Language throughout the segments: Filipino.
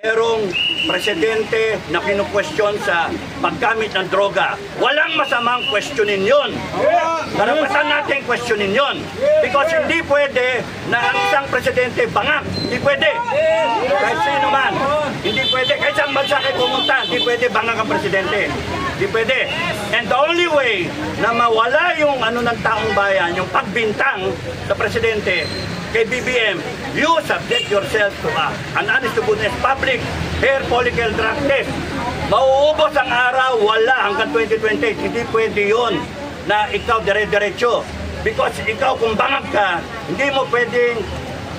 Merong presidente na kinu-question sa paggamit ng droga. Walang masamang questionin yun. Karapatan natin questionin yun. Because hindi pwede na ang isang presidente bangak. Hindi pwede. Kahit sino man. Hindi pwede. Kahit saan bansa kayo pumunta, hindi pwede bangak ang presidente. Hindi pwede. And the only way na mawala yung ng taong bayan, yung pagbintang sa presidente, kay BBM, you subject yourself to an honest to goodness public hair follicle drug test. Mauubos ang araw, wala hanggang 2028. Hindi pwede yun na ikaw dire-diretso. Because ikaw kung bangag ka, hindi mo pwedeng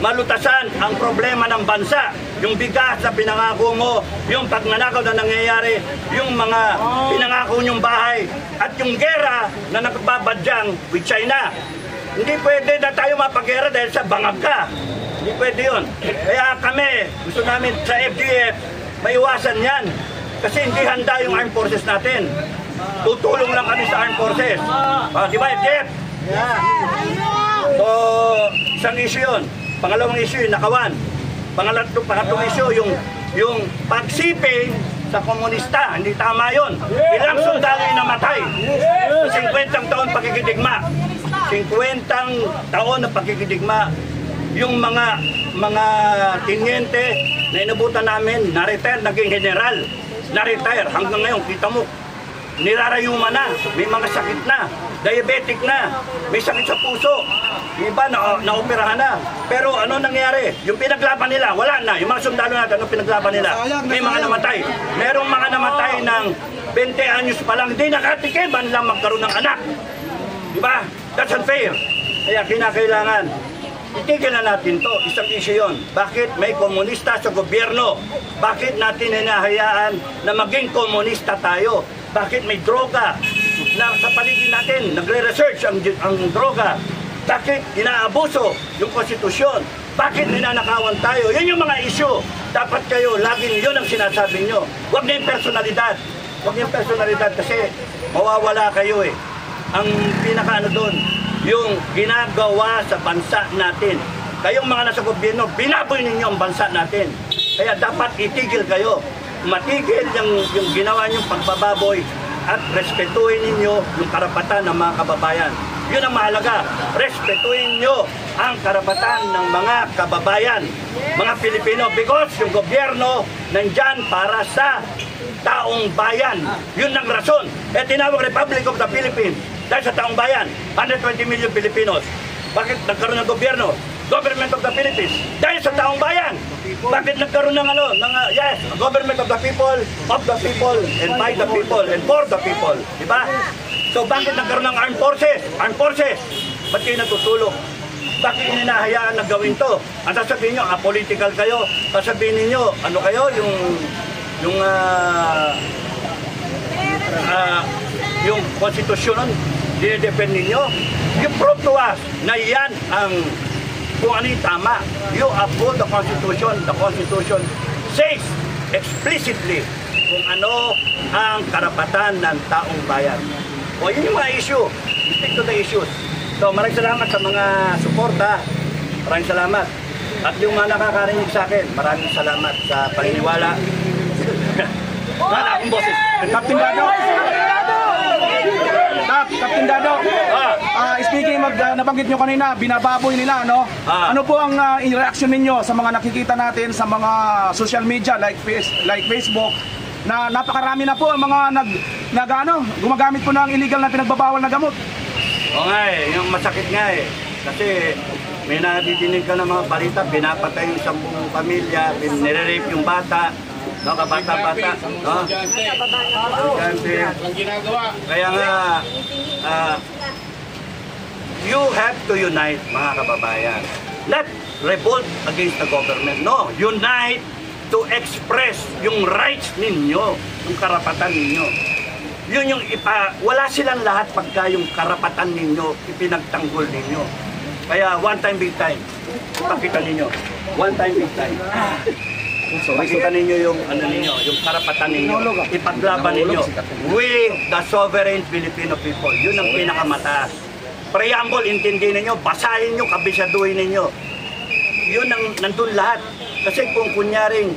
malutasan ang problema ng bansa. Yung bigas na pinangako mo, yung pagnanakaw na nangyayari, yung mga pinangako nyong bahay, at yung gera na nagbabadyang with China. Hindi pwede na tayo mapagera dahil sa bangag ka. Hindi pwede yun. Kaya kami, gusto namin sa FGF, maiwasan yan. Kasi hindi handa yung armed forces natin. Tutulong lang kami sa armed forces. Di ba, FGF? Yeah. So, isang issue yun. Pangalawang issue yung nakawan. Pangatlong issue yung pagsiping sa komunista. Hindi tama yun. Ilang sundalo yung namatay. 50 taon pakikidigma. 50 taon na pagkikidigma, yung mga tinyente na inabutan namin, na-retire, naging general, na-retire, hanggang ngayon, kita mo, nirarayuma na, may mga sakit na, diabetic na, may sakit sa puso, iba na-operahan na. Pero ano nangyari? Yung pinaglaban nila, wala na. Yung mga sundalo natin, ano pinaglaban nila? May mga namatay. Merong mga namatay ng 20 anyos pa lang, hindi nakatikiban lang magkaroon ng anak. Diba? That's unfair. Kaya kinakailangan, itigil na natin to. Isang issue yun. Bakit may komunista sa gobyerno? Bakit natin hinahayaan na maging komunista tayo? Bakit may droga na sa paligid natin? Nagre-research ang droga. Bakit inaabuso yung konstitusyon? Bakit ninanakawan tayo? Yun yung mga issue. Dapat kayo, laging yun ang sinasabi nyo. Huwag na yung personalidad. Huwag yung personalidad kasi mawawala kayo eh. Ang pinaka doon, yung ginagawa sa bansa natin. Kayong mga nasa gobyerno, binaboy ninyo ang bansa natin. Kaya dapat itigil kayo. Matigil yung ginawa niyong pagbababoy at respetuhin ninyo yung karapatan ng mga kababayan. Yun ang mahalaga. Respetuhin nyo ang karapatan ng mga kababayan, mga Pilipino. Because yung gobyerno nandyan para sa taong bayan. Yun ang rason. Eh tinawag Republic of the Philippines dahil sa taong bayan. 120 million Filipinos. Bakit nagkaroon ng gobyerno? Government of the Philippines. Dahil sa taong bayan. Bakit nagkaroon ng yes, government of the people, and by the people, and for the people. Diba? So bakit nagkaroon ng armed forces? Armed forces. Ba't kayo natutulog? Bakit hinahayaan na gawin to? Ang sasabihin nyo, apolitical kayo. Sasabihin ninyo, ano kayo, yung konstitusyon, dinidepend ninyo. You prove to us na yan ang kung ano yung tama. You uphold the Constitution. The Constitution says explicitly kung ano ang karapatan ng taong bayan. O yun yung mga issue. Stick to the issues. So maraming salamat sa mga suporta. Maraming salamat. At yung mga nakakarinig sa akin, maraming salamat sa paniniwala. Wala akong boses. Captain Dado. Captain Dado. Speaking, nabanggit nyo kanina, binababoy nila, no? Ano po ang reaction ninyo sa mga nakikita natin sa mga social media like Facebook na napakarami na po ang mga gumagamit po ng illegal na pinagbabawal na gamot? O nga eh, yung masakit nga eh. Kasi may nadidinig ka ng mga balita, pinapatay yung 10 pamilya, nire-rape yung bata. No, kabata-bata. No? Kaya nga, you have to unite, mga kababayan. Not revolt against the government. No, unite to express yung rights ninyo, yung karapatan ninyo. Yun yung wala silang lahat pagka yung karapatan ninyo, ipinagtanggol ninyo. Kaya one time, big time. Pakita ninyo. One time, big time. Makita ninyo yung yung karapatan ninyo, ipaglaban ninyo. We, the sovereign Filipino people, yun ang pinakamataas. Preamble, intindihin ninyo, basahin nyo, kabisaduhin ninyo. Yun ang nandun lahat. Kasi kung kunyaring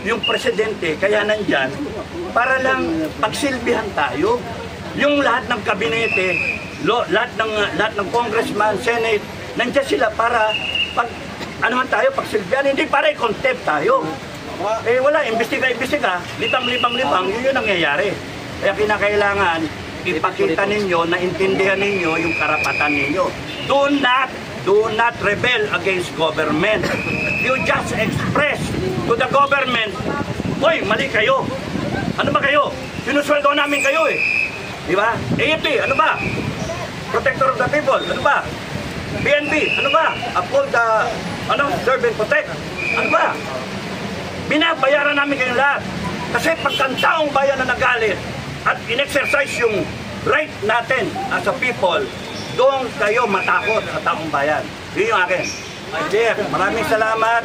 yung presidente, kaya nandyan, para lang pagsilbihan tayo. Yung lahat ng kabinete, lahat ng congressman, senate, nandyan sila para anuhan tayo, pagsilbihan, hindi para i-contempt tayo. Eh wala, imbestiga, libang, yun yung nangyayari. Kaya kinakailangan, ipakita ninyo, naintindihan ninyo yung karapatan ninyo. Do not rebel against government. You just express to the government, hoy, mali kayo. Ano ba kayo? Sinusweldo namin kayo eh. Di ba? AFP, ano ba? Protector of the people, ano ba? PNP, ano ba? Uphold the, serve and protect. Ano ba? Binabayaran namin kayo lahat. Kasi pagka taong bayan na nagalit at in-exercise yung right natin as a people, doon kayo matakot sa taong bayan. Yun yung akin. Jeff, maraming salamat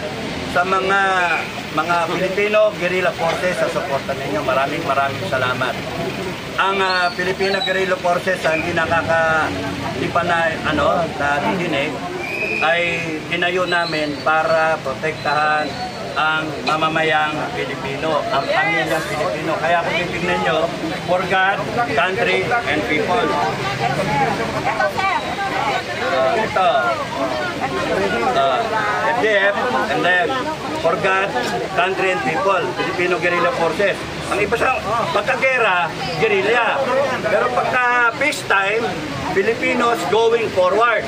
sa mga Filipino guerrilla forces sa suporta ninyo. Maraming salamat. Ang Filipino guerrilla forces hindi nakakalipan na didinig ay tinayo namin para protektahan ang mamamayang Pilipino, ang pamilyang Pilipino. Kaya kung titignan nyo, for God, country, and people. Ito. FDF, and then, for God, country, and people. Filipino Guerrilla Forces. Ang iba sa pagkagera, guerrilla. Pero pagka peacetime, Filipinos going forward.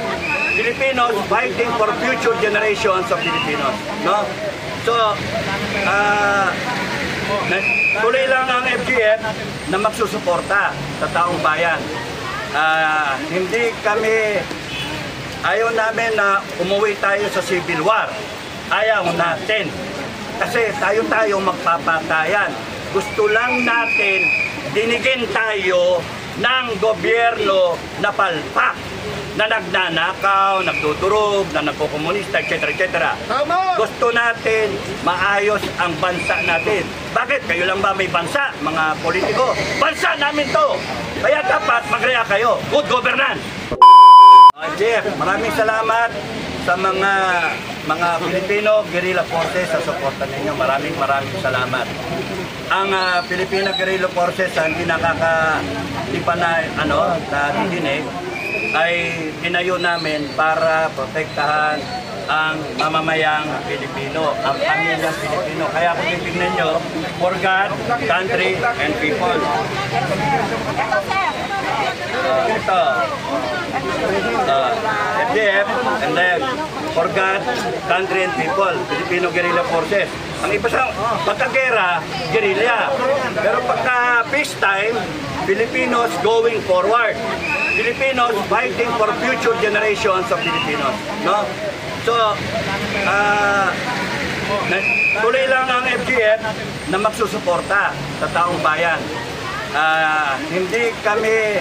Filipinos fighting for future generations of Filipinos. No? So, tuloy lang ang FGF na magsusuporta sa taong bayan. Hindi kami, ayaw namin na umuwi tayo sa civil war. Ayaw natin. Kasi tayo magpapatayan. Gusto lang natin dinigin tayo ng gobyerno na palpak, na nagnanakaw, nagdudurog, na nagkokomunista, etc. Gusto natin maayos ang bansa natin. Bakit? Kayo lang ba may bansa, mga politiko? Bansa namin to! Kaya dapat mag-react kayo. Good governance! Jeff, maraming salamat sa mga Filipino guerrilla forces sa suporta ninyo. Maraming salamat. Ang Filipino guerrilla forces hindi nakakalipan na didinig ay tinayo namin para protektahan ang mamamayang Pilipino, ang pamilyang Pilipino. Kaya kung titignan nyo, for God, country, and people. Ito. FDF, and then, for God, country, and people. Filipino Guerrilla Forces. Ang iba sa pagkagera, guerrilla. Pero pagka peacetime, Filipinos going forward. Filipinos fighting for future generations of Filipinos. No? So, tuloy lang ang FGF na magsusuporta sa taong bayan. Hindi kami,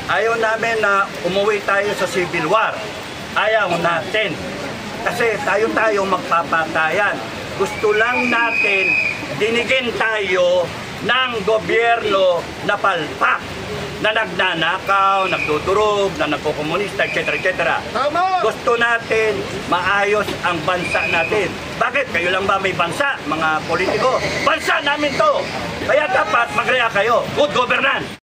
ayaw namin na umuwi tayo sa civil war. Ayaw natin. Kasi tayo magpapatayan. Gusto lang natin dinigin tayo ng gobyerno na palpak, na nagnanakaw, nagdudurog, na nagkokomunista, etc. Gusto natin maayos ang bansa natin. Bakit? Kayo lang ba may bansa, mga politiko? Bansa namin to! Kaya dapat mag-react kayo. Good governance!